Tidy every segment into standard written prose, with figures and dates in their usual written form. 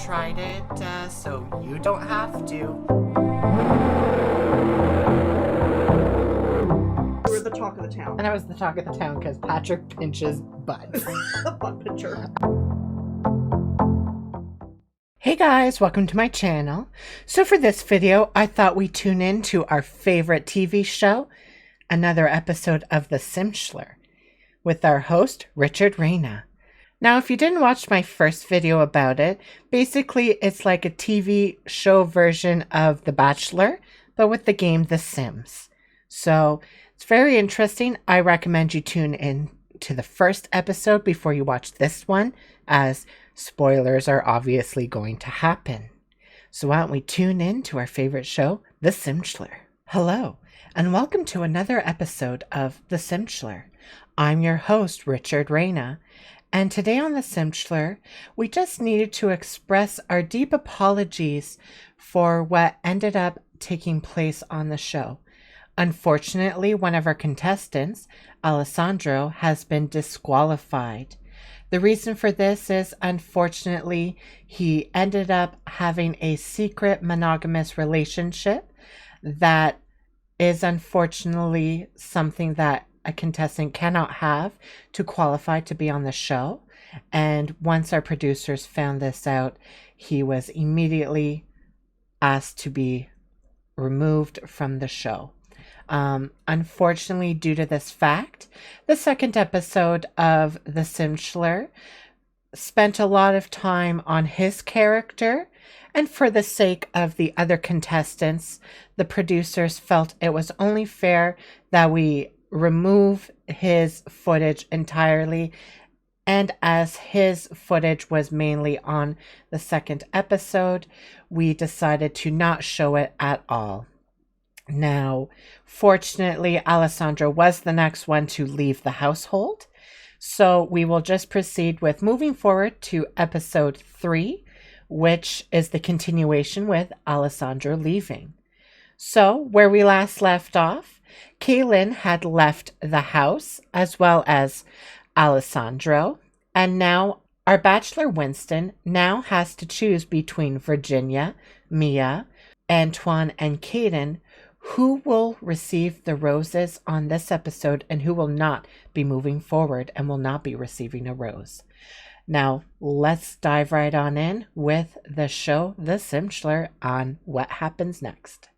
tried it, so you don't have to. You were the talk of the town. And I was the talk of the town because Patrick pinches butts. Butt pincher. Hey guys, welcome to my channel. So for this video, I thought we'd tune in to our favorite TV show, another episode of The Simchelor, with our host, Richard Reyna. Now, if you didn't watch my first video about it, basically it's like a TV show version of The Bachelor, but with the game The Sims. So it's very interesting. I recommend you tune in to the first episode before you watch this one, as spoilers are obviously going to happen. So why don't we tune in to our favorite show, The Simchelor. Hello, and welcome to another episode of The Simchelor. I'm your host, Richard Reyna, and today on The Simchelor, we just needed to express our deep apologies for what ended up taking place on the show. Unfortunately, one of our contestants, Alessandro, has been disqualified. The reason for this is, unfortunately, he ended up having a secret monogamous relationship that is unfortunately something that a contestant cannot have to qualify to be on the show. And once our producers found this out, he was immediately asked to be removed from the show. Unfortunately, due to this fact, the second episode of The Simchelor spent a lot of time on his character, and for the sake of the other contestants, the producers felt it was only fair that we remove his footage entirely. And as his footage was mainly on the second episode, we decided to not show it at all. Now, fortunately, Alessandro was the next one to leave the household. So we will just proceed with moving forward to episode 3, which is the continuation with Alessandro leaving. So where we last left off, Kaylin had left the house as well as Alessandro. And now our bachelor Winston now has to choose between Virginia, Mia, Antoine, and Caden, who will receive the roses on this episode and who will not be moving forward and will not be receiving a rose. Now, let's dive right on in with the show, The Simchelor, on what happens next.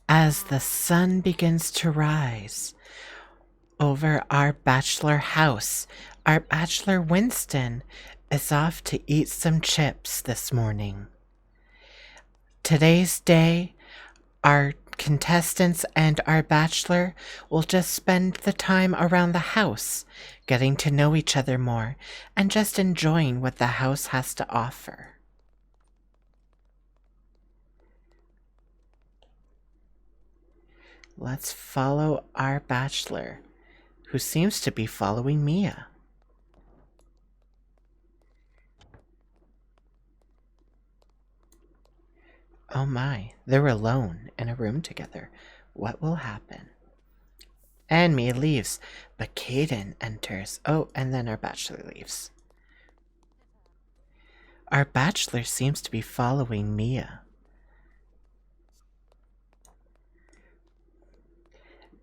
As the sun begins to rise over our bachelor house, our bachelor Winston is off to eat some chips this morning. Today's day, our contestants and our bachelor will just spend the time around the house, getting to know each other more and just enjoying what the house has to offer. Let's follow our bachelor, who seems to be following Mia. Oh my, they're alone in a room together. What will happen? And Mia leaves, but Caden enters. Oh, and then our bachelor leaves. Our bachelor seems to be following Mia,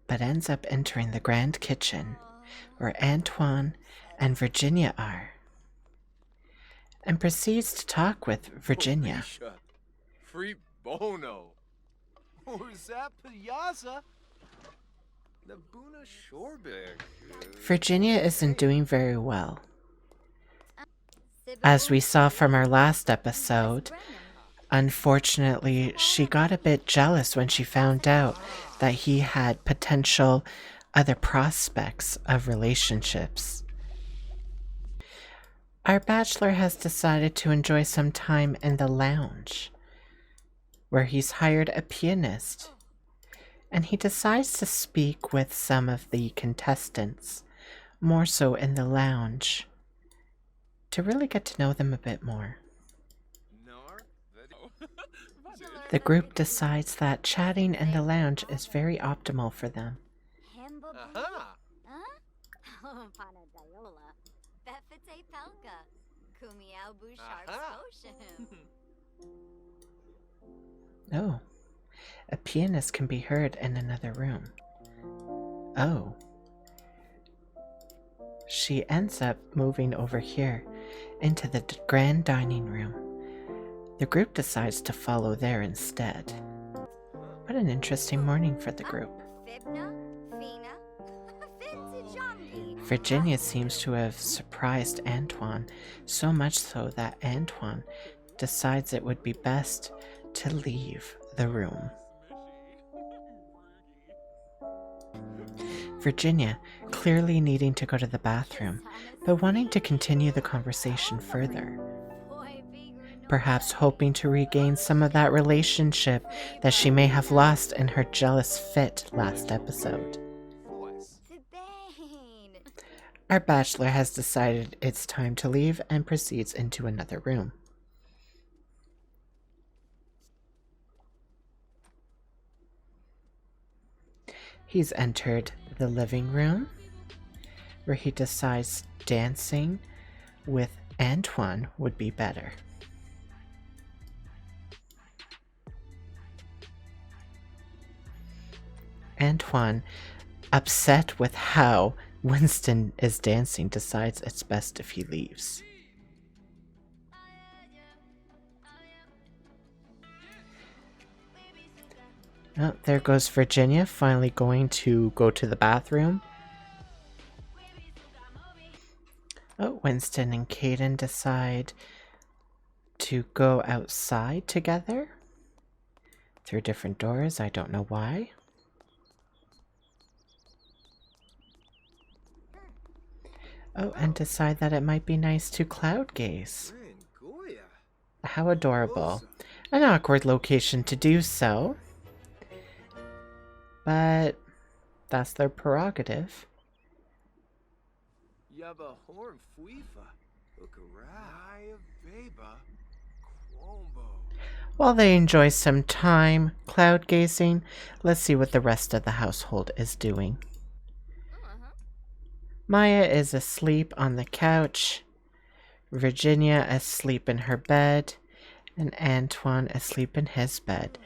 but ends up entering the grand kitchen where Antoine and Virginia are, and proceeds to talk with Virginia. Free Bono. Zap Piazza. The Buna Shoreberg. Virginia isn't doing very well. As we saw from our last episode, unfortunately, she got a bit jealous when she found out that he had potential other prospects of relationships. Our bachelor has decided to enjoy some time in the lounge, where he's hired a pianist, and he decides to speak with some of the contestants, more so in the lounge, to really get to know them a bit more. The group decides that chatting in the lounge is very optimal for them. Aha. Oh, a pianist can be heard in another room. Oh. She ends up moving over here into the grand dining room. The group decides to follow there instead. What an interesting morning for the group. Virginia seems to have surprised Antoine, so much so that Antoine decides it would be best to leave the room. Virginia, clearly needing to go to the bathroom, but wanting to continue the conversation further. Perhaps hoping to regain some of that relationship that she may have lost in her jealous fit last episode. Our bachelor has decided it's time to leave and proceeds into another room. He's entered the living room, where he decides dancing with Antoine would be better. Antoine, upset with how Winston is dancing, decides it's best if he leaves. Oh, there goes Virginia, finally going to go to the bathroom. Oh, Winston and Caden decide to go outside together through different doors. I don't know why. Oh, and decide that it might be nice to cloud gaze. How adorable. An awkward location to do so, but that's their prerogative. While they enjoy some time cloud gazing, let's see what the rest of the household is doing. Maya is asleep on the couch, Virginia asleep in her bed, and Antoine asleep in his bed,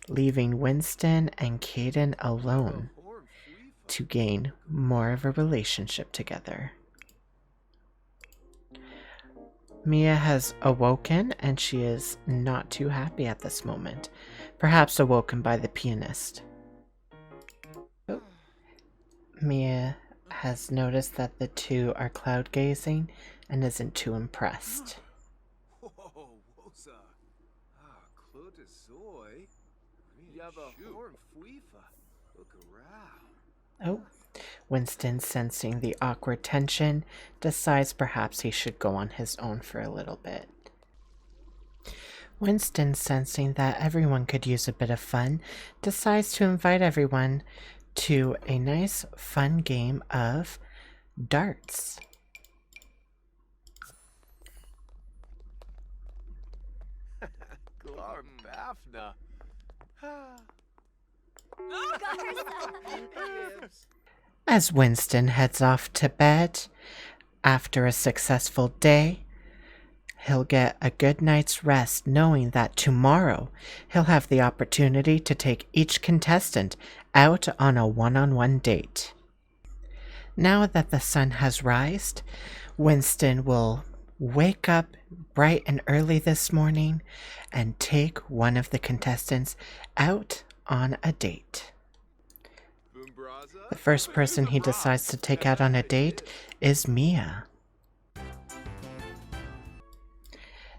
leaving Winston and Caden alone to gain more of a relationship together. Mia has awoken and she is not too happy at this moment, perhaps awoken by the pianist. Oh. Mia has noticed that the two are cloud gazing and isn't too impressed. Oh, Winston, sensing the awkward tension, decides perhaps he should go on his own for a little bit. Winston, sensing that everyone could use a bit of fun, decides to invite everyone to a nice, fun game of darts. As Winston heads off to bed after a successful day, he'll get a good night's rest knowing that tomorrow he'll have the opportunity to take each contestant out on a one-on-one date. Now that the sun has rised, Winston will wake up bright and early this morning and take one of the contestants out on a date. The first person he decides to take out on a date is Mia.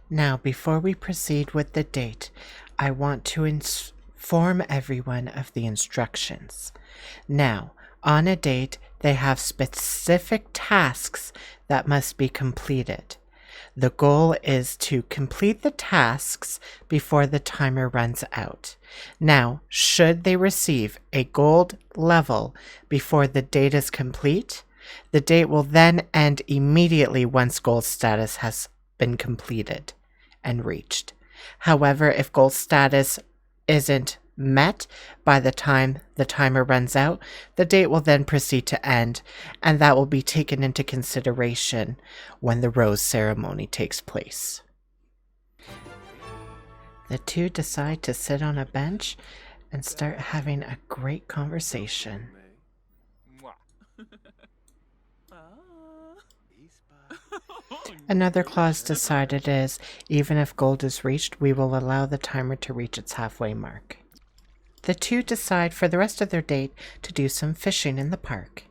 Now, before we proceed with the date, I want to inform everyone of the instructions. Now, on a date, they have specific tasks that must be completed. The goal is to complete the tasks before the timer runs out. Now, should they receive a gold level before the date is complete, the date will then end immediately once gold status has been completed and reached. However, if gold status isn't met by the time the timer runs out, the date will then proceed to end, and that will be taken into consideration when the rose ceremony takes place. The two decide to sit on a bench and start having a great conversation. Another clause decided is, even if gold is reached, we will allow the timer to reach its halfway mark. The two decide for the rest of their date to do some fishing in the park.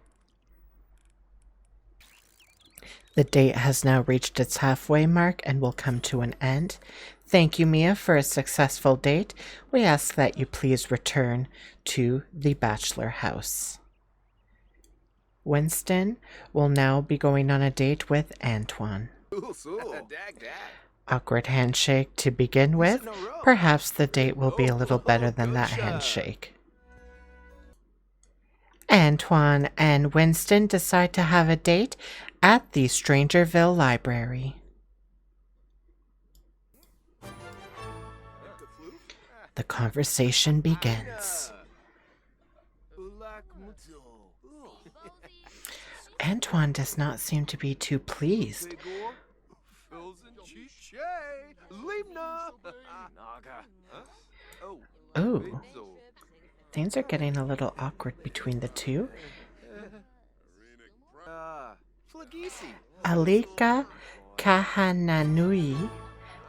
The date has now reached its halfway mark and will come to an end. Thank you, Mia, for a successful date. We ask that you please return to the bachelor house. Winston will now be going on a date with Antoine. Awkward handshake to begin with. Perhaps the date will be a little better than that handshake. Antoine and Winston decide to have a date at the Strangerville Library. The conversation begins. Antoine does not seem to be too pleased. Oh, things are getting a little awkward between the two. Alika Kahananui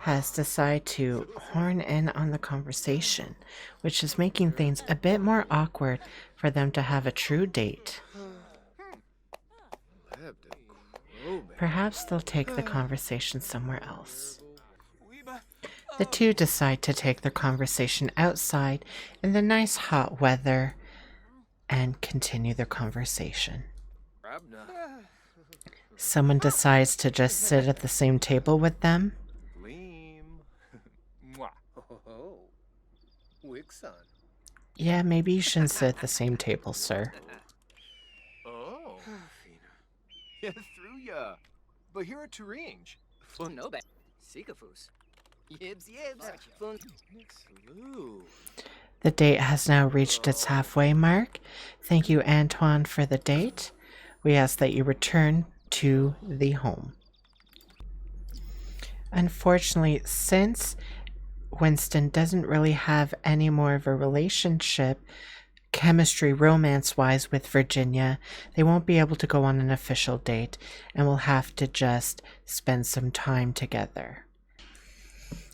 has decided to horn in on the conversation, which is making things a bit more awkward for them to have a true date. Perhaps they'll take the conversation somewhere else. The two decide to take their conversation outside in the nice hot weather and continue their conversation. Someone decides to just sit at the same table with them. Yeah, maybe you shouldn't sit at the same table, sir. Through ya. But here at Turinge. Funobe. Sikafus. Yibs yibs. Fun. The date has now reached its halfway mark. Thank you, Antoine, for the date. We ask that you return to the home. Unfortunately, since Winston doesn't really have any more of a relationship, chemistry, romance-wise, with Virginia, they won't be able to go on an official date and will have to just spend some time together.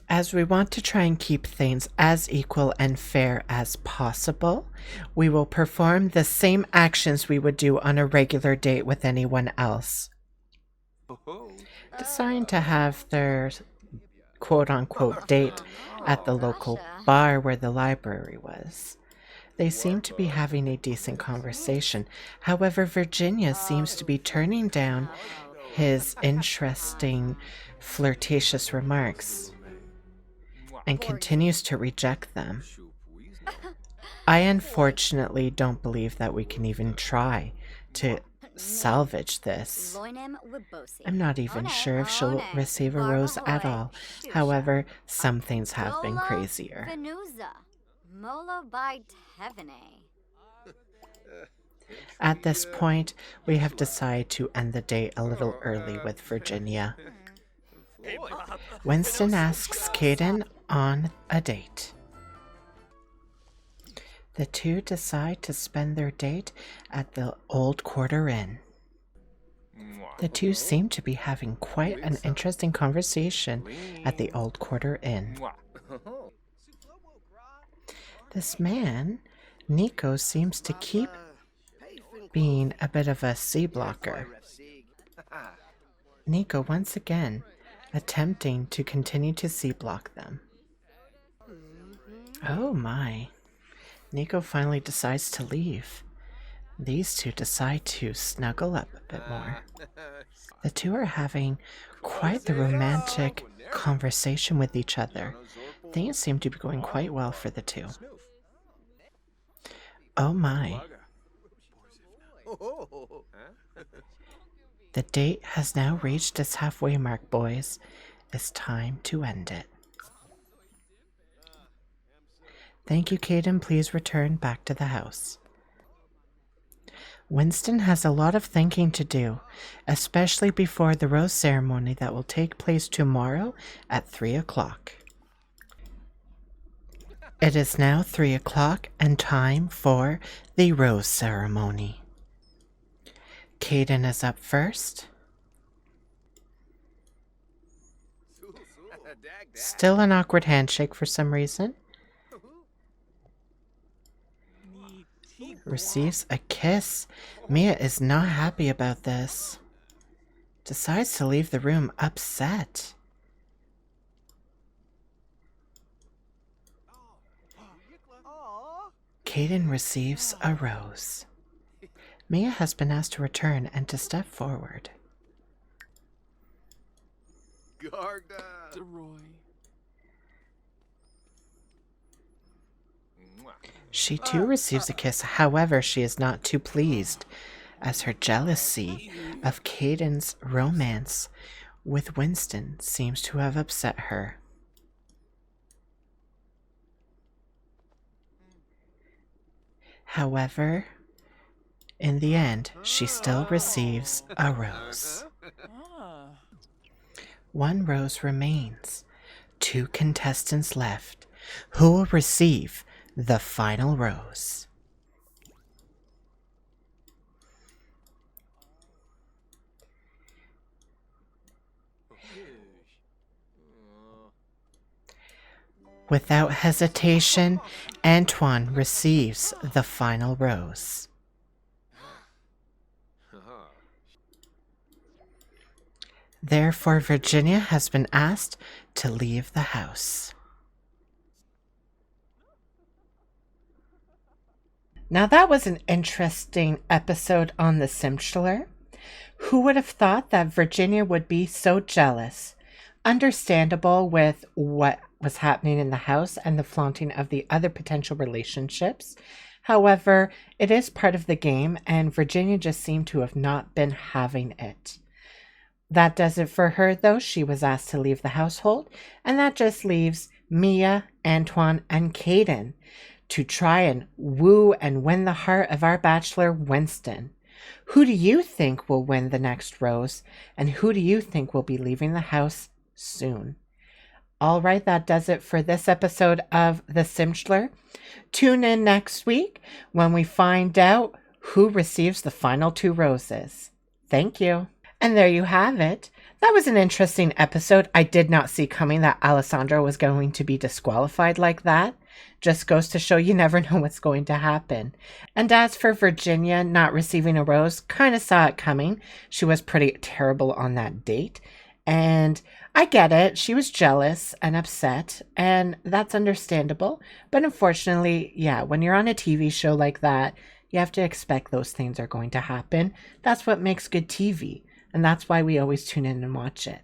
As we want to try and keep things as equal and fair as possible, we will perform the same actions we would do on a regular date with anyone else. Deciding to have their quote-unquote date at the local bar where the library was. They seem to be having a decent conversation. However, Virginia seems to be turning down his interesting, flirtatious remarks and continues to reject them. I unfortunately don't believe that we can even try to salvage this. I'm not even sure if she'll receive a rose at all. However, some things have been crazier. At this point, we have decided to end the date a little early with Virginia. Winston asks Caden on a date. The two decide to spend their date at the Old Quarter Inn. The two seem to be having quite an interesting conversation at the Old Quarter Inn. This man, Nico, seems to keep being a bit of a C blocker. Nico once again attempting to continue to C block them. Oh my. Nico finally decides to leave. These two decide to snuggle up a bit more. The two are having quite the romantic conversation with each other. Things seem to be going quite well for the two. Oh my. The date has now reached its halfway mark, boys. It's time to end it. Thank you, Caden. Please return back to the house. Winston has a lot of thinking to do, especially before the rose ceremony that will take place tomorrow at 3 o'clock. It is now 3 o'clock and time for the rose ceremony. Caden is up first. Still an awkward handshake for some reason. Receives a kiss. Mia is not happy about this. Decides to leave the room upset. Caden receives a rose. Mia has been asked to return and to step forward. Garda. She too receives a kiss, however, she is not too pleased, as her jealousy of Caden's romance with Winston seems to have upset her. However, in the end, she still receives a rose. One rose remains. 2 contestants left. Who will receive the final rose? Without hesitation, Antoine receives the final rose. Therefore, Virginia has been asked to leave the house. Now that was an interesting episode on the Simchelor. Who would have thought that Virginia would be so jealous? Understandable with what was happening in the house and the flaunting of the other potential relationships. However, it is part of the game, and Virginia just seemed to have not been having it. That does it for her, though. She was asked to leave the household, and that just leaves Mia, Antoine, and Caden to try and woo and win the heart of our bachelor, Winston. Who do you think will win the next rose, and who do you think will be leaving the house soon? All right, that does it for this episode of The Simchelor. Tune in next week when we find out who receives the final 2 roses. Thank you. And there you have it. That was an interesting episode. I did not see coming that Alessandro was going to be disqualified like that. Just goes to show you never know what's going to happen. And as for Virginia not receiving a rose, kind of saw it coming. She was pretty terrible on that date. And I get it. She was jealous and upset, and that's understandable. But unfortunately, yeah, when you're on a TV show like that, you have to expect those things are going to happen. That's what makes good TV. And that's why we always tune in and watch it.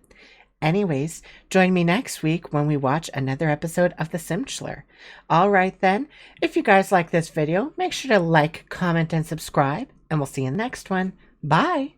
Anyways, join me next week when we watch another episode of The Simchelor. All right then, if you guys like this video, make sure to like, comment, and subscribe, and we'll see you in the next one. Bye!